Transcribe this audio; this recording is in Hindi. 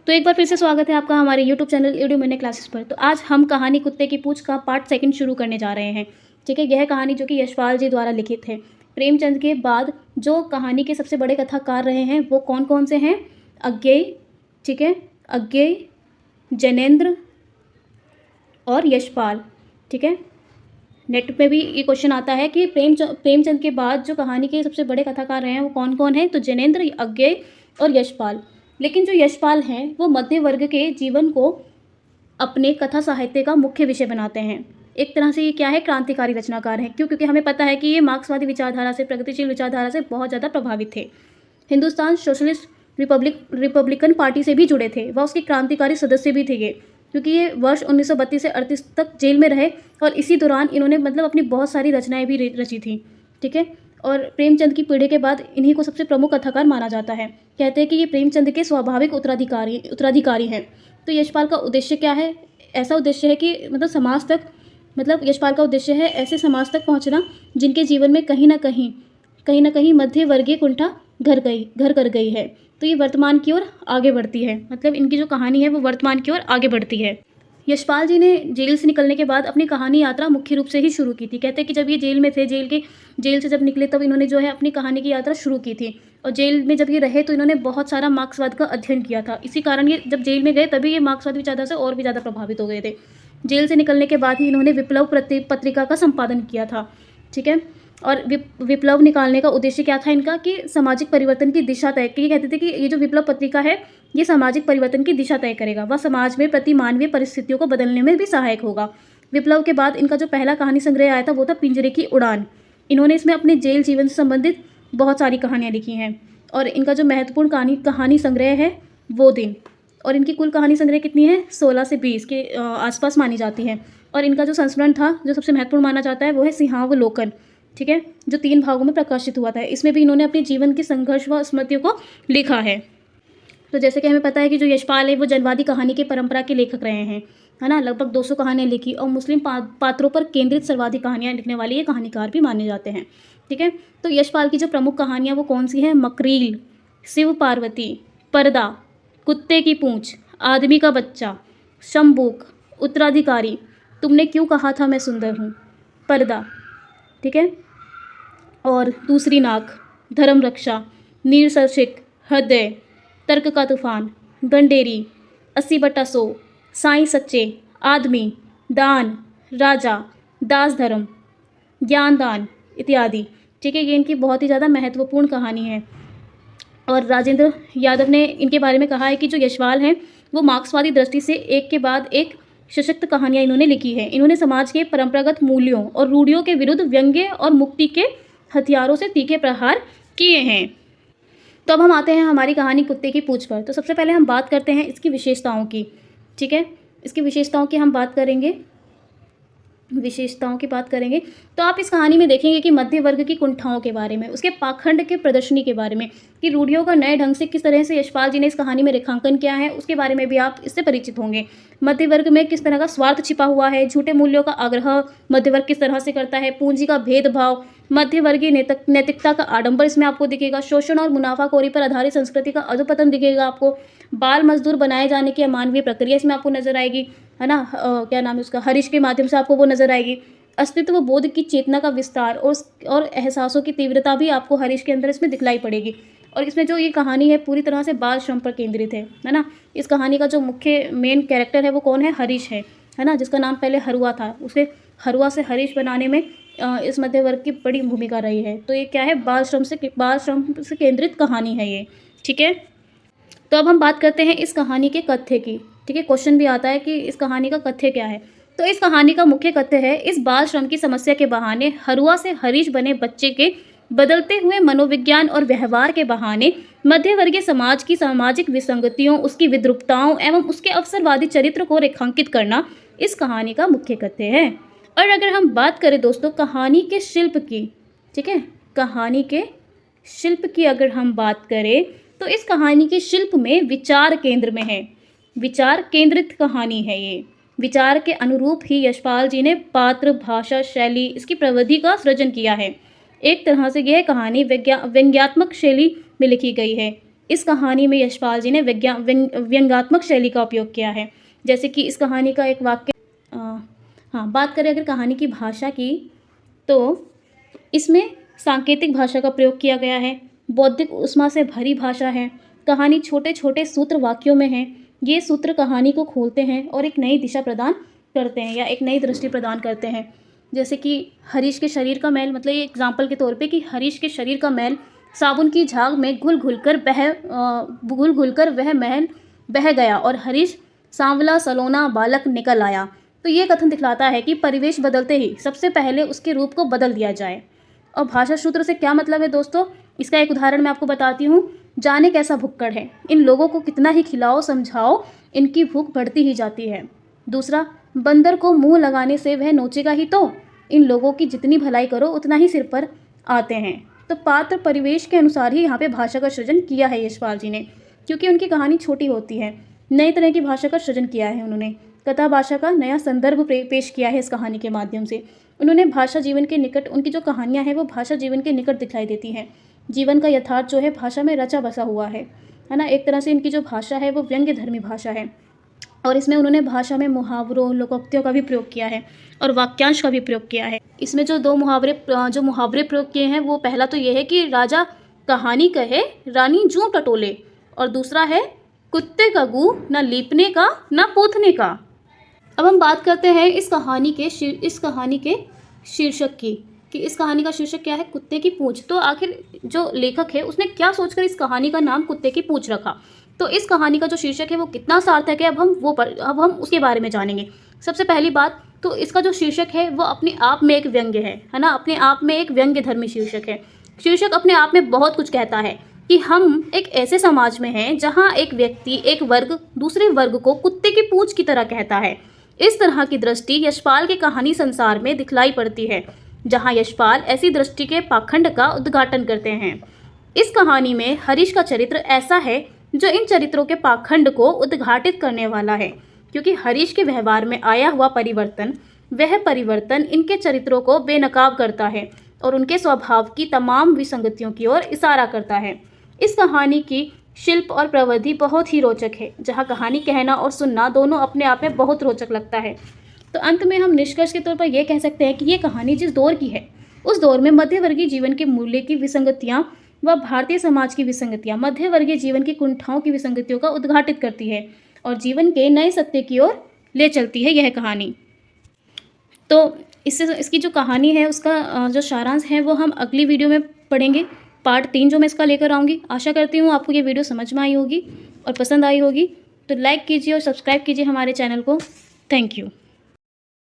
तो एक बार फिर से स्वागत है आपका हमारे यूट्यूब चैनल एडू मैंने क्लासेस पर। तो आज हम कहानी कुत्ते की पूंछ का पार्ट सेकंड शुरू करने जा रहे हैं। ठीक है, यह कहानी जो कि यशपाल जी द्वारा लिखित है। प्रेमचंद के बाद जो कहानी के सबसे बड़े कथाकार रहे हैं वो कौन कौन से हैं? अज्ञेय, ठीक है, अज्ञेय, जैनेन्द्र और यशपाल। ठीक है, नेट पे भी ये क्वेश्चन आता है कि प्रेमचंद के बाद जो कहानी के सबसे बड़े कथाकार रहे हैं वो कौन कौन हैं? तो जैनेन्द्र, अज्ञेय और यशपाल। लेकिन जो यशपाल हैं वो मध्य वर्ग के जीवन को अपने कथा साहित्य का मुख्य विषय बनाते हैं। एक तरह से ये क्या है? क्रांतिकारी रचनाकार हैं। क्यों? क्योंकि हमें पता है कि ये मार्क्सवादी विचारधारा से, प्रगतिशील विचारधारा से बहुत ज़्यादा प्रभावित थे। हिंदुस्तान सोशलिस्ट रिपब्लिकन पार्टी से भी जुड़े थे, वह उसके क्रांतिकारी सदस्य भी थे ये, क्योंकि ये वर्ष 1932 से 38 तक जेल में रहे और इसी दौरान इन्होंने अपनी बहुत सारी रचनाएं भी रची थी। ठीक है, और प्रेमचंद की पीढ़ी के बाद इन्हीं को सबसे प्रमुख कथाकार माना जाता है। कहते हैं कि ये प्रेमचंद के स्वाभाविक उत्तराधिकारी हैं। तो यशपाल का उद्देश्य क्या है? ऐसा उद्देश्य है कि समाज तक, यशपाल का उद्देश्य है ऐसे समाज तक पहुंचना जिनके जीवन में कहीं ना कहीं मध्य वर्गीय कुंठा घर कर गई है। तो ये वर्तमान की ओर आगे बढ़ती है, इनकी जो कहानी है वो वर्तमान की ओर आगे बढ़ती है। यशपाल जी ने जेल से निकलने के बाद अपनी कहानी यात्रा मुख्य रूप से ही शुरू की थी। कहते हैं कि जब ये जेल में थे, जेल से जब निकले तब इन्होंने जो है अपनी कहानी की यात्रा शुरू की थी। और जेल में जब ये रहे तो इन्होंने बहुत सारा मार्क्सवाद का अध्ययन किया था। इसी कारण ये जब जेल में गए तभी ये मार्क्सवादी विचारधारा से और भी ज़्यादा प्रभावित हो गए थे। जेल से निकलने के बाद ही इन्होंने विप्लव पत्रिका का संपादन किया था। ठीक है, और विप्लव निकालने का उद्देश्य क्या था इनका? कि सामाजिक परिवर्तन की दिशा तय की। कहते थे कि ये जो विप्लव पत्रिका है ये सामाजिक परिवर्तन की दिशा तय करेगा, वह समाज में प्रति मानवीय परिस्थितियों को बदलने में भी सहायक होगा। विप्लव के बाद इनका जो पहला कहानी संग्रह आया था वो था पिंजरे की उड़ान। इन्होंने इसमें अपने जेल जीवन से संबंधित बहुत सारी कहानियाँ लिखी हैं। और इनका जो महत्वपूर्ण कहानी संग्रह है वो दिन, और इनकी कुल कहानी संग्रह कितनी है? 16 से 20 के आसपास मानी जाती है। और इनका जो संस्करण था जो सबसे महत्वपूर्ण माना जाता है वो है सिंहावलोकन। ठीक है, जो 3 भागों में प्रकाशित हुआ था। इसमें भी इन्होंने अपने जीवन के संघर्ष व स्मृतियों को लिखा है। तो जैसे कि हमें पता है कि जो यशपाल है वो जनवादी कहानी की परंपरा के लेखक रहे हैं, है ना। लगभग 200 कहानियाँ लिखी और मुस्लिम पात्रों पर केंद्रित सर्वाधिक कहानियाँ लिखने वाले ये कहानीकार भी माने जाते हैं। ठीक है, तो यशपाल की जो प्रमुख कहानियाँ वो कौन सी हैं? मकरील, शिव पार्वती, पर्दा, कुत्ते की पूंछ, आदमी का बच्चा, शंबूक, उत्तराधिकारी, तुमने क्यों कहा था मैं सुंदर हूँ, पर्दा। ठीक है, और दूसरी नाक, धर्म रक्षा, नीरसर्शिक, हृदय, तर्क का तूफान, गंडेरी, 80/100, साईं सच्चे, आदमी, दान, राजा, दास धर्म, ज्ञानदान इत्यादि। ठीक है, ये इनकी बहुत ही ज़्यादा महत्वपूर्ण कहानी है। और राजेंद्र यादव ने इनके बारे में कहा है कि जो यशपाल हैं वो मार्क्सवादी दृष्टि से एक के बाद एक सशक्त कहानियाँ इन्होंने लिखी है। इन्होंने समाज के परंपरागत मूल्यों और रूढ़ियों के विरुद्ध व्यंग्य और मुक्ति के हथियारों से तीखे प्रहार किए हैं। तो अब हम आते हैं हमारी कहानी कुत्ते की पूंछ पर। तो सबसे पहले हम बात करते हैं इसकी विशेषताओं की। ठीक है, इसकी विशेषताओं की हम बात करेंगे, तो आप इस कहानी में देखेंगे कि मध्य वर्ग की कुंठाओं के बारे में, उसके पाखंड के प्रदर्शनी के बारे में, कि रूढ़ियों का नए ढंग से किस तरह से यशपाल जी ने इस कहानी में रेखांकन किया है, उसके बारे में भी आप इससे परिचित होंगे। मध्य वर्ग में किस तरह का स्वार्थ छिपा हुआ है, झूठे मूल्यों का आग्रह मध्य वर्ग किस तरह से करता है, पूंजी का भेदभाव, मध्यवर्गीय नैतिकता का आडंबर इसमें आपको दिखेगा, शोषण और मुनाफाखोरी पर आधारित संस्कृति का अधोपतन दिखेगा आपको, बाल मजदूर बनाए जाने की अमानवीय प्रक्रिया इसमें आपको नजर आएगी, है ना। क्या नाम है उसका, हरीश के माध्यम से आपको वो नजर आएगी। अस्तित्व बोध की चेतना का विस्तार और एहसासों की तीव्रता भी आपको हरीश के अंदर इसमें दिखलाई पड़ेगी। और इसमें जो ये कहानी है पूरी तरह से बाल श्रम पर केंद्रित है ना। इस कहानी का जो मुख्य मेन कैरेक्टर है वो कौन है? हरीश है ना, जिसका नाम पहले हरुआ था। उसे हरुआ से हरीश बनाने में इस मध्य वर्ग की बड़ी भूमिका रही है। तो ये क्या है? बाल श्रम से केंद्रित कहानी है ये। ठीक है, तो अब हम बात करते हैं इस कहानी के कथ्य की। ठीक है, क्वेश्चन भी आता है कि इस कहानी का कथ्य क्या है। तो इस कहानी का मुख्य कथ्य है, इस बाल श्रम की समस्या के बहाने हरुआ से हरीश बने बच्चे के बदलते हुए मनोविज्ञान और व्यवहार के बहाने मध्यवर्गीय समाज की सामाजिक विसंगतियों, उसकी विद्रूपताओं एवं उसके अवसरवादी चरित्र को रेखांकित करना इस कहानी का मुख्य कथ्य है। और अगर हम बात करें दोस्तों कहानी के शिल्प की, ठीक है, कहानी के शिल्प की अगर हम बात करें तो इस कहानी के शिल्प में विचार केंद्र में है, विचार केंद्रित कहानी है ये। विचार के अनुरूप ही यशपाल जी ने पात्र, भाषा, शैली, इसकी प्रविधि का सृजन किया है। एक तरह से यह कहानी व्यंग्यात्मक शैली में लिखी गई है। इस कहानी में यशपाल जी ने व्यंग्यात्मक शैली का उपयोग किया है। जैसे कि इस कहानी का एक वाक्य हाँ, बात करें अगर कहानी की भाषा की, तो इसमें सांकेतिक भाषा का प्रयोग किया गया है। बौद्धिक ऊष्मा से भरी भाषा है। कहानी छोटे छोटे सूत्र वाक्यों में है। ये सूत्र कहानी को खोलते हैं और एक नई दिशा प्रदान करते हैं या एक नई दृष्टि प्रदान करते हैं। जैसे कि हरीश के शरीर का मैल, मतलब ये एग्जाम्पल के तौर पे कि हरीश के शरीर का मैल साबुन की झाग में घुल घुल कर वह महल बह गया और हरीश सांवला सलोना बालक निकल आया। तो ये कथन दिखलाता है कि परिवेश बदलते ही सबसे पहले उसके रूप को बदल दिया जाए। और भाषा सूत्र से क्या मतलब है दोस्तों, इसका एक उदाहरण मैं आपको बताती हूँ। जाने कैसा भुक्कड़ है, इन लोगों को कितना ही खिलाओ समझाओ इनकी भूख बढ़ती ही जाती है। दूसरा, बंदर को मुंह लगाने से वह नोचेगा ही तो, इन लोगों की जितनी भलाई करो उतना ही सिर पर आते हैं। तो पात्र परिवेश के अनुसार ही यहाँ पे भाषा का सृजन किया है यशपाल जी ने, क्योंकि उनकी कहानी छोटी होती है। नई तरह की भाषा का सृजन किया है उन्होंने। कथा भाषा का नया संदर्भ पेश किया है इस कहानी के माध्यम से। उन्होंने भाषा जीवन के निकट, उनकी जो कहानियाँ हैं वो भाषा जीवन के निकट दिखाई देती हैं। जीवन का यथार्थ जो है भाषा में रचा बसा हुआ है ना। एक तरह से इनकी जो भाषा है वो व्यंग्य धर्मी भाषा है और इसमें उन्होंने भाषा में मुहावरों, लोकोक्तियों का भी प्रयोग किया है और वाक्यांश का भी प्रयोग किया है। इसमें जो मुहावरे प्रयोग किए हैं वो पहला तो ये है कि राजा कहानी कहे रानी जूं टटोले, और दूसरा है कुत्ते का गू न लीपने का न पोथने का। अब हम बात करते हैं इस कहानी के शीर्षक की, कि इस कहानी का शीर्षक क्या है, कुत्ते की पूंछ। तो आखिर जो लेखक है उसने क्या सोचकर इस कहानी का नाम कुत्ते की पूंछ रखा। तो इस कहानी का जो शीर्षक है वो कितना सार्थक है, अब हम उसके बारे में जानेंगे। सबसे पहली बात तो इसका जो शीर्षक है वो अपने आप में एक व्यंग्य है ना, अपने आप में एक व्यंग्य धर्मी शीर्षक है। शीर्षक अपने आप में बहुत कुछ कहता है कि हम एक ऐसे समाज में हैं जहाँ एक व्यक्ति, एक वर्ग दूसरे वर्ग को कुत्ते की पूंछ की तरह कहता है। इस तरह की दृष्टि यशपाल के कहानी संसार में दिखलाई पड़ती है, जहां यशपाल ऐसी दृष्टि के पाखंड का उद्घाटन करते हैं। इस कहानी में हरीश का चरित्र ऐसा है जो इन चरित्रों के पाखंड को उद्घाटित करने वाला है, क्योंकि हरीश के व्यवहार में आया हुआ वह परिवर्तन इनके चरित्रों को बेनकाब करता है और उनके स्वभाव की तमाम विसंगतियों की ओर इशारा करता है। इस कहानी की शिल्प और प्रविधि बहुत ही रोचक है, जहाँ कहानी कहना और सुनना दोनों अपने आप में बहुत रोचक लगता है। तो अंत में हम निष्कर्ष के तौर पर यह कह सकते हैं कि ये कहानी जिस दौर की है उस दौर में मध्यवर्गीय जीवन के मूल्य की विसंगतियाँ व भारतीय समाज की विसंगतियाँ, मध्यवर्गीय जीवन की कुंठाओं की विसंगतियों का उद्घाटित करती है और जीवन के नए सत्य की ओर ले चलती है यह कहानी। तो इसकी जो कहानी है उसका जो सारांश है वो हम अगली वीडियो में पढ़ेंगे, पार्ट 3 जो मैं इसका लेकर आऊँगी। आशा करती हूँ आपको ये वीडियो समझ में आई होगी और पसंद आई होगी। तो लाइक कीजिए और सब्सक्राइब कीजिए हमारे चैनल को। Thank you.